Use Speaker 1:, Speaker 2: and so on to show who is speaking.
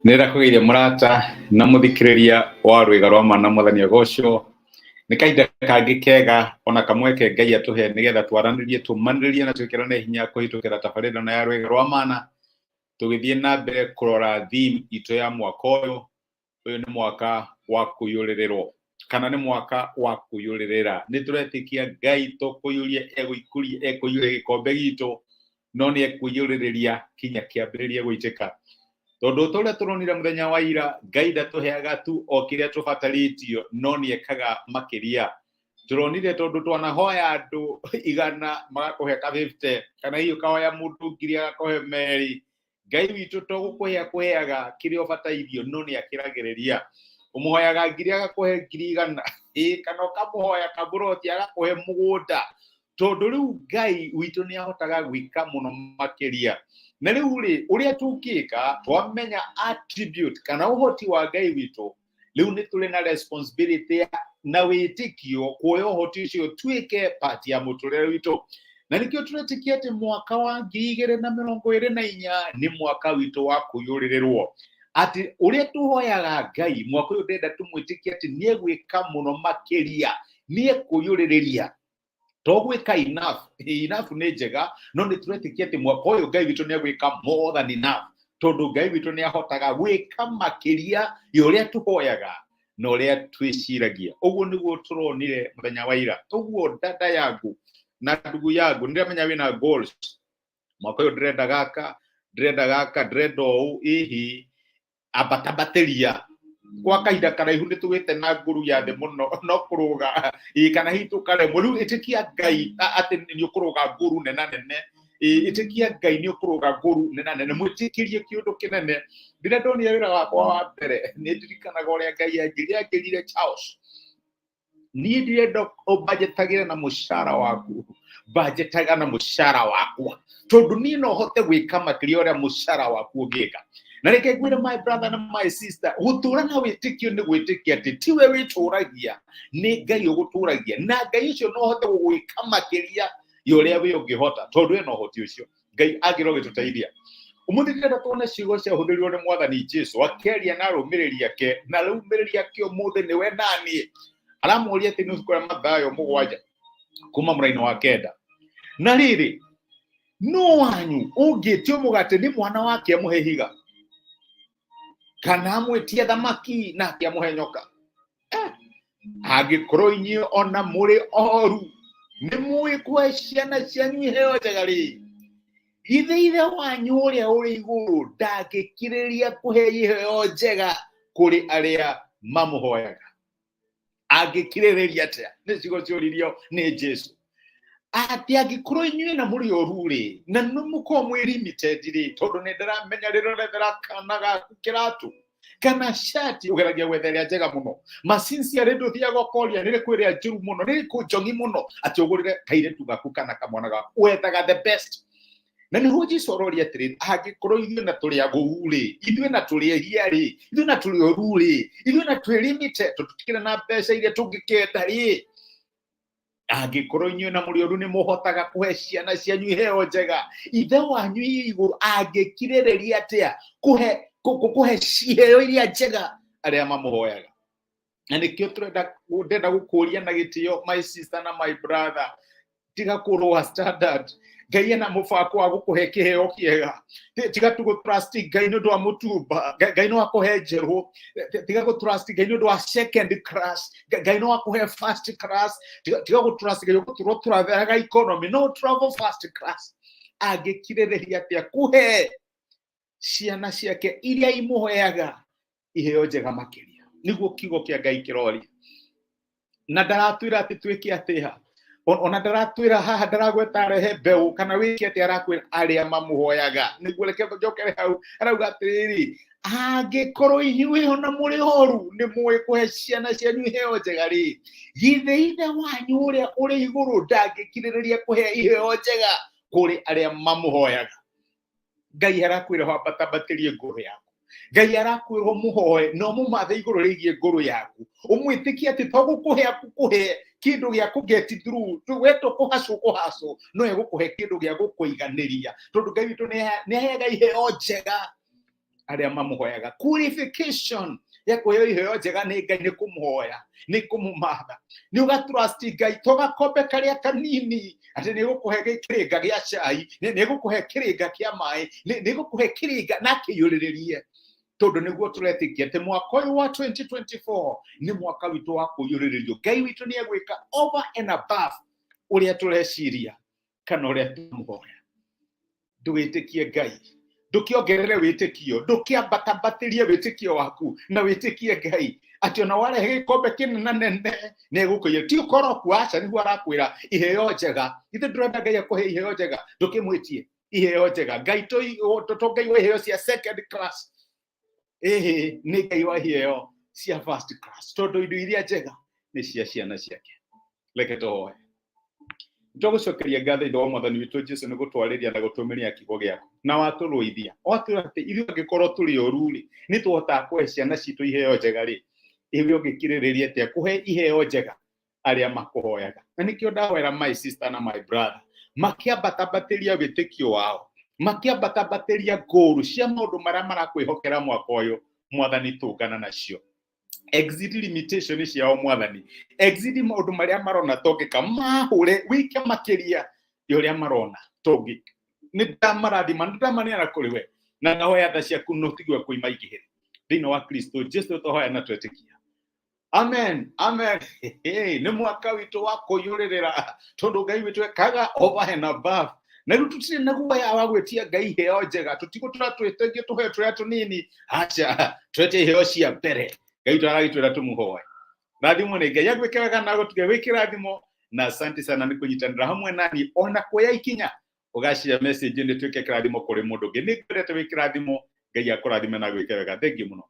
Speaker 1: Nenda kugeire murata na muthikiriria wa rwiga rwa mana muthani agocio ni kaida kangi kega ona kamweke Ngai atuhe nigetha twaranirie tumaniririe na twikirane hinya kuhitukira tabarira na ya rwiga rwa mana tugithie na mbere kurora theme itu ya mwaka uyu ni mwaka wa kuyuririro kana ni mwaka wa kuyuririra ni turetikia Ngai tukuyurie ekuyuria gikombe gitu no ni ekuyuririria kinya kiambiririe guitika tondu turia turonire muthenya wa ira Ngai ndatuheaga tu o kiria tubatalitio no ni ekaga makiria turonire tondu twanahoya andu igana magakuhe ka 50 kana hiyo kahoya mundu ngiri agakuhe meri Ngai witu tugukuhea kuheaga kiria ubatairio no ni akiragiriria umuhoyaga ngiri agakuhe ngiri igana kana ukamuhoya kaburoti agakuhe mugunda tondu riu Ngai witu ni ahotaga gwika muno makiria na riu ri uria tungika twamenya attribute kana uhoti wa Ngai witu riu ni tuli na responsibility na witikio kuoya uhoti ucio twike part ya muturire witu na nikio turetikia ati mwaka wa 2024 ni mwaka witu wa kuyuririrwo ati uria tuhoyaga Ngai mwaka uyu ndenda tumwitikia ati ni egwika muno makiria ni ekuyuririria togwika enough ni njega no ni turetikia ati mwaka uyu Ngai witu ni egwika more than enough tondu Ngai witu ni ahotaga gwika makiria yuria tuhoyaga no uria twiciragia uguo niguo turonire muthenya wa ira uguo dada yangu na ndugu yangu ndiramenya wina goals mwaka uyu ndrenda ndrendo ihi abatabateria kwa kahinda karaihu ni tugite na nguru ya the muno no kuruga kana hitu kare muru itikia Ngai ati ni ukuruga nguru nena nene itikia Ngai ni ukuruga nguru nena nene mwitikirie kiundu kinene ndira ndoni wira wakwa wa mbere ni ndirikanaga uria Ngai angirire Charles ni ndirenda ubudgetagire na mushara waku budgetaga na mushara wakwa tondu ni no hote gwika makiria uria mushara waku ugika na reke gwira my brother na my sister gutura na witikio ni gwitikia ati tiwe wituragia ni Ngai uguturagia na Ngai ucio no hote gwika makiria yuria we ungihota tondu eno hoti ucio Ngai agiro gituteithia umuthi ndenda tuone ciugo cia huthirio ni mwathani Jesu akeria na rumiriria ke na rumiriria ke umuthi ni we nani aramuria ati ni ukora mathayo mugwanja kuma muraino wa kenda na riri no wanyu ungitio mugate ni mwana wake amuhehiga kana amwetia thamaki na akiamuhe nyoka angĩkorwo inyuĩ ona muri oru ni muĩ kuhe ciana cianyu iheo njega ri ithe wanyu uria uri iguru ndangĩkirĩrĩria kuhe iheo njega kuri aria mamuhoyaga angĩkirĩrĩria atĩa nĩ ciugo cioririo nĩ Jesu ati angĩkorwo inyuĩ na muri oru ri na numuko mwi limited ri tondu ni ndiramenya rirorethera kana gaku kiratu kana shati ugeragia gwetheria njega muno masinsi ya redo thia gokoria nire kwiria njuru muno nire kujongi muno ati ugurire kairetu gaku kana kamwana gaku wethaga the best na ni hoji sorori atiri angĩkorwo ithuĩ na turi agu ri ithuĩ na turi ehia ri ithuĩ na turi oru ri ithuĩ na turi limited tutikire na mbeca iria tungĩkenda ri angĩkorwo inyuĩ na muri oru ni muhotaga kuhe ciana cianyu iheo njega ithe wanyu iguru angĩkirĩrĩria atĩa kuhe iheo iria njega aria mamuhoyaga na nikio ndenda gukuria na gitio my sister na my brother tiga kurwa standard Ngai na mufako wa gukuhe kiheo kiega tiga tugo trust Ngai no dwa mutumba Ngai no akuhe njerũ tiga go trust Ngai no dwa second class Ngai no akuhe first class tiga go trust Ngai go travel economy no travel first class angĩkirĩrĩria atĩa kuhe ciana ciake iria imuhoyaga iheo njega makiria niguo kiugo kia Ngai kirori na ndaratwira ati twike atiha ona ndaratwira haha ndaragweta rehe mbeu kana wiki ati arakwira aria mamuhoyaga niguo reke njokere hau arauga atiriri angĩkorwo inyuĩ ona muri horu ni muĩ kuhe ciana cianyu iheo njega ri ithe wanyu uria uri iguru ndangĩkirĩrĩria kuhe iheo njega kuri aria mamuhoyaga Ngai arakwira ho batabaterie ngoro yaku Ngai arakwira muhoe no mumathe iguru rigie ngoro yaku umwitikie ati togukuhe akukuhe kindu gya ku get through weto kuhaso no egukuhe kindu gya gukuiganiria tondu Ngai witu ni heaga iheo njega arĩa mamũhoyaga. Qualification ya kũheo iheo njega nĩ Ngai, nĩ kũmũhoya, nĩ kũmũmatha, nĩ ũgatrust Ngai. To gakombe karĩa kanini atĩ nĩ gũkũhe kĩrĩnga gĩa cai, nĩ gũkũhe kĩrĩnga kĩa maĩ, nĩ gũkũhe kĩrĩnga na kĩiyũrĩrĩrie. Tondũ nĩguo tũretĩkia atĩ mwaka ũyũ wa 2024 nĩ mwaka witũ wa kũiyũrĩrĩrio. Ngai witũ nĩ egwĩka over and above ũrĩa tũreciria kana ũrĩa tũmũhoya. Ndũgĩtĩkie Ngai, ndũkĩongerere wĩtĩkio, ndũkĩambatambatĩrie wĩtĩkio waku na wĩtĩkie Ngai atĩ ona warehe gĩkombe kĩnene nĩ egũkũiyũria. Ti ũkoroku, aca, nĩguo arakwĩra iheo njega. Ithuĩ ndũrenda Ngai akũhe iheo njega, ndũkĩmwĩtie iheo njega. Ngai to Ngai wa iheo cia second class, nĩ Ngai wa iheo cia first class, tondũ indo iria njega nĩ cia ciana ciake. Reke tũhoe. Tũgũcokeria ngatho ithe wa Mwathani witũ Jesũ nĩ gũtwarĩria na gũtũmĩria kiugo gĩaku na watũrũithia. Watwĩra atĩ ithuĩ angĩkorwo tũrĩ oru-rĩ, nĩ tũhotaga kũhe ciana ciitũ iheo njega-rĩ, ithuĩ ũngĩkirĩrĩria atĩa kũhe iheo njega arĩa makũhoyaga. Na nĩkĩo ndahoera my sister na my brother makĩambatambatĩria wĩtĩkio wao, makĩambatambatĩria ngũru cia maũndũ marĩa marakwĩhokera mwaka ũyũ. Mwathani, tũngana nacio, exit limitation ciao Mwathani, exit maũndũ marĩa marona tongĩka, mahũre wĩke makĩria ya ũrĩa marona tongĩka. Nĩ ndamarathima, nĩ ndamanĩra kũrĩ we, na ngahoya tha ciaku no tigwe kũima igĩrĩ thĩinĩ wa Kristo Jesũ tũhoya na twetĩkia. Amen, amen. Nĩ mwaka witũ wa kũiyũrĩrĩra, tondũ Ngai witũ ekaga over and above. Na rĩu tũtirĩ na guoya wa gwĩtia Ngai iheo njega, tũtigũtũra twĩtĩgie tũhe tũrĩa tũnini, aca, twete iheo cia mbere. Ngai tũragĩtwĩra tũmũhoe. Rathimo nĩ Ngai agwĩke wega na gũtige wĩ kĩrathimo, na asante sana nĩ kũnyitanĩra hamwe nani ona kuoya ikinya ũgacira message nĩ twĩke kĩrathimo kũrĩ mũndũ ũngĩ. Nĩ ngwendete wĩ kĩrathimo, Ngai akũrathime na gwĩke wega. Thengiũ mũno.